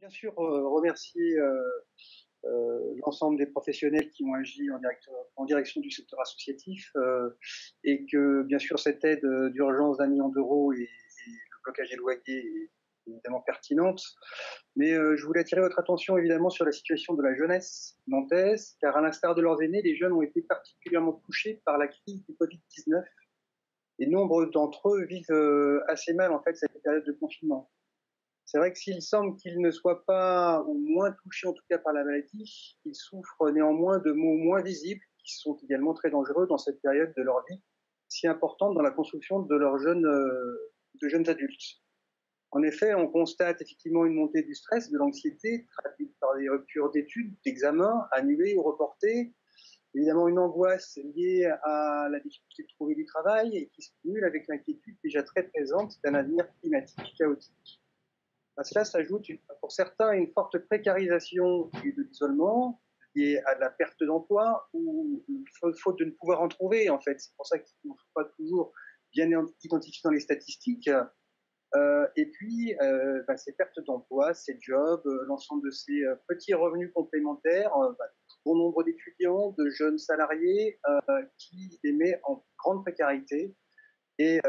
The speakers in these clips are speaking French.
Bien sûr, remercier l'ensemble des professionnels qui ont agi en direction du secteur associatif et que bien sûr cette aide d'urgence d'1 million d'euros et le blocage des loyers est évidemment pertinente. Mais je voulais attirer votre attention évidemment sur la situation de la jeunesse nantaise, car à l'instar de leurs aînés, les jeunes ont été particulièrement touchés par la crise du Covid-19 et nombre d'entre eux vivent assez mal en fait cette période de confinement. C'est vrai que s'il semble qu'ils ne soient pas ou moins touchés, en tout cas par la maladie, ils souffrent néanmoins de maux moins visibles, qui sont également très dangereux dans cette période de leur vie, si importante dans la construction de jeunes adultes. En effet, on constate effectivement une montée du stress, de l'anxiété, traduite par des ruptures d'études, d'examens annulés ou reportés, évidemment une angoisse liée à la difficulté de trouver du travail et qui se cumule avec l'inquiétude déjà très présente d'un avenir climatique chaotique. À cela s'ajoute pour certains une forte précarisation et de l'isolement liée à la perte d'emploi ou faute de ne pouvoir en trouver en fait. C'est pour ça qu'ils ne sont pas toujours bien identifiés dans les statistiques. Et puis, ces pertes d'emploi, ces jobs, l'ensemble de ces petits revenus complémentaires, bon nombre d'étudiants, de jeunes salariés qui les met en grande précarité. Et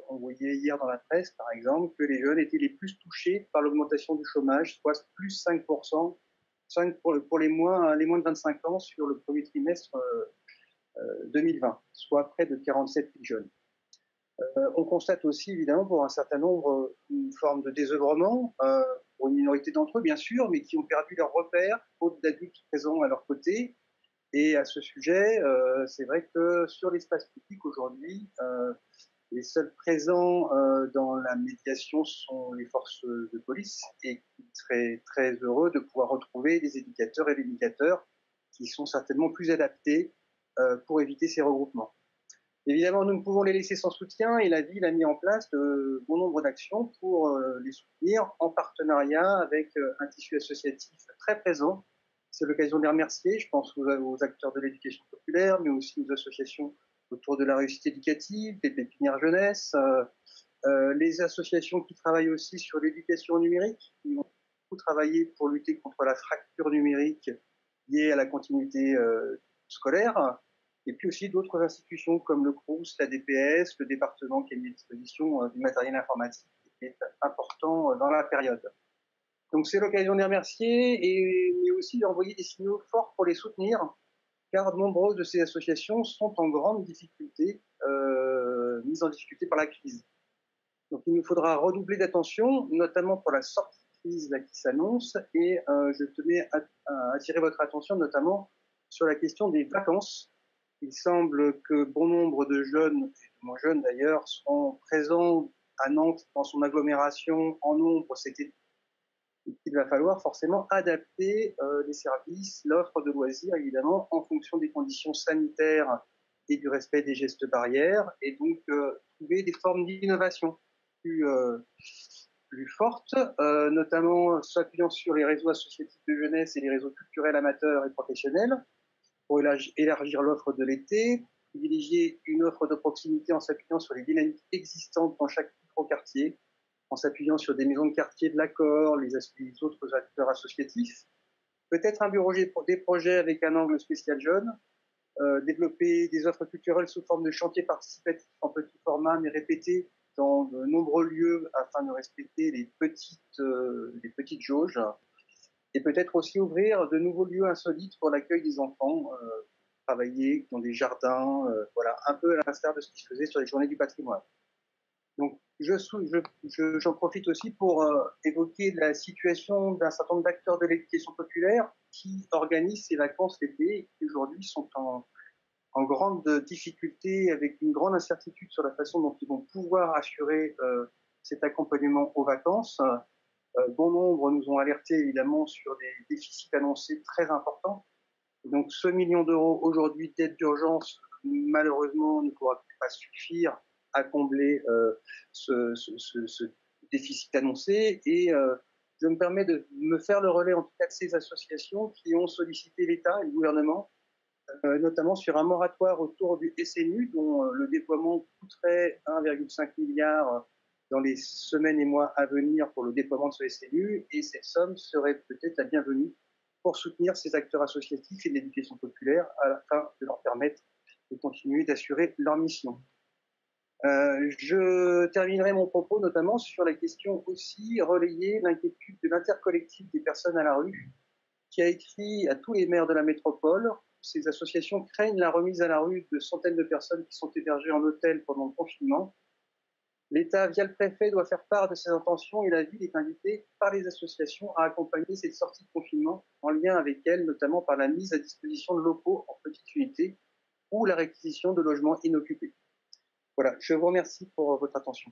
on voyait hier dans la presse, par exemple, que les jeunes étaient les plus touchés par l'augmentation du chômage, soit plus 5%, 5 pour les moins de 25 ans sur le premier trimestre 2020, soit près de 47 000 jeunes. On constate aussi, évidemment, pour un certain nombre, une forme de désœuvrement, pour une minorité d'entre eux, bien sûr, mais qui ont perdu leurs repères, faute d'adultes présents à leur côté. Et à ce sujet, c'est vrai que sur l'espace public aujourd'hui, les seuls présents dans la médiation sont les forces de police et qui seraient très heureux de pouvoir retrouver des éducateurs et des médiateurs qui sont certainement plus adaptés pour éviter ces regroupements. Évidemment, nous ne pouvons les laisser sans soutien et la ville a mis en place de bon nombre d'actions pour les soutenir en partenariat avec un tissu associatif très présent. C'est l'occasion de les remercier. Je pense aux acteurs de l'éducation populaire, mais aussi aux associations autour de la réussite éducative, des pépinières jeunesse, les associations qui travaillent aussi sur l'éducation numérique, qui ont beaucoup travaillé pour lutter contre la fracture numérique liée à la continuité scolaire, et puis aussi d'autres institutions comme le CROUS, la DPS, le département qui a mis à disposition du matériel informatique qui est important dans la période. Donc c'est l'occasion de les remercier, mais aussi d'envoyer des signaux forts pour les soutenir, car nombreuses de ces associations sont en grande difficulté, mises en difficulté par la crise. Donc il nous faudra redoubler d'attention, notamment pour la sortie de crise là, qui s'annonce, et je tenais à attirer votre attention notamment sur la question des vacances. Il semble que bon nombre de jeunes, et de moins jeunes d'ailleurs, seront présents à Nantes dans son agglomération en nombre cet été. Il va falloir forcément adapter les services, l'offre de loisirs évidemment en fonction des conditions sanitaires et du respect des gestes barrières, et donc trouver des formes d'innovation plus fortes, notamment s'appuyant sur les réseaux associatifs de jeunesse et les réseaux culturels amateurs et professionnels pour élargir l'offre de l'été, privilégier une offre de proximité en s'appuyant sur les dynamiques existantes dans chaque micro-quartier, en s'appuyant sur des maisons de quartier de l'accord, les autres acteurs associatifs, peut-être interroger des projets avec un angle spécial jeune, développer des offres culturelles sous forme de chantiers participatifs en petit format mais répétés dans de nombreux lieux afin de respecter les petites jauges, et peut-être aussi ouvrir de nouveaux lieux insolites pour l'accueil des enfants, travailler dans des jardins, voilà, un peu à l'instar de ce qui se faisait sur les journées du patrimoine. Donc, j'en profite aussi pour évoquer la situation d'un certain nombre d'acteurs de l'éducation populaire qui organisent ces vacances l'été et qui aujourd'hui sont en grande difficulté, avec une grande incertitude sur la façon dont ils vont pouvoir assurer cet accompagnement aux vacances. Bon nombre nous ont alerté évidemment sur des déficits annoncés très importants. Donc ce million d'euros aujourd'hui d'aide d'urgence, malheureusement, ne pourra pas suffire à combler ce déficit annoncé. Et je me permets de me faire le relais en tout cas de ces associations qui ont sollicité l'État et le gouvernement, notamment sur un moratoire autour du SNU, dont le déploiement coûterait 1,5 milliard dans les semaines et mois à venir pour le déploiement de ce SNU, et cette somme serait peut-être la bienvenue pour soutenir ces acteurs associatifs et de l'éducation populaire afin de leur permettre de continuer d'assurer leur mission. Je terminerai mon propos notamment sur la question aussi relayée, l'inquiétude de l'intercollectif des personnes à la rue, qui a écrit à tous les maires de la métropole. Ces associations craignent la remise à la rue de centaines de personnes qui sont hébergées en hôtel pendant le confinement. L'État, via le préfet, doit faire part de ses intentions et la ville est invitée par les associations à accompagner cette sortie de confinement en lien avec elles, notamment par la mise à disposition de locaux en petite unité ou la réquisition de logements inoccupés. Voilà, je vous remercie pour votre attention.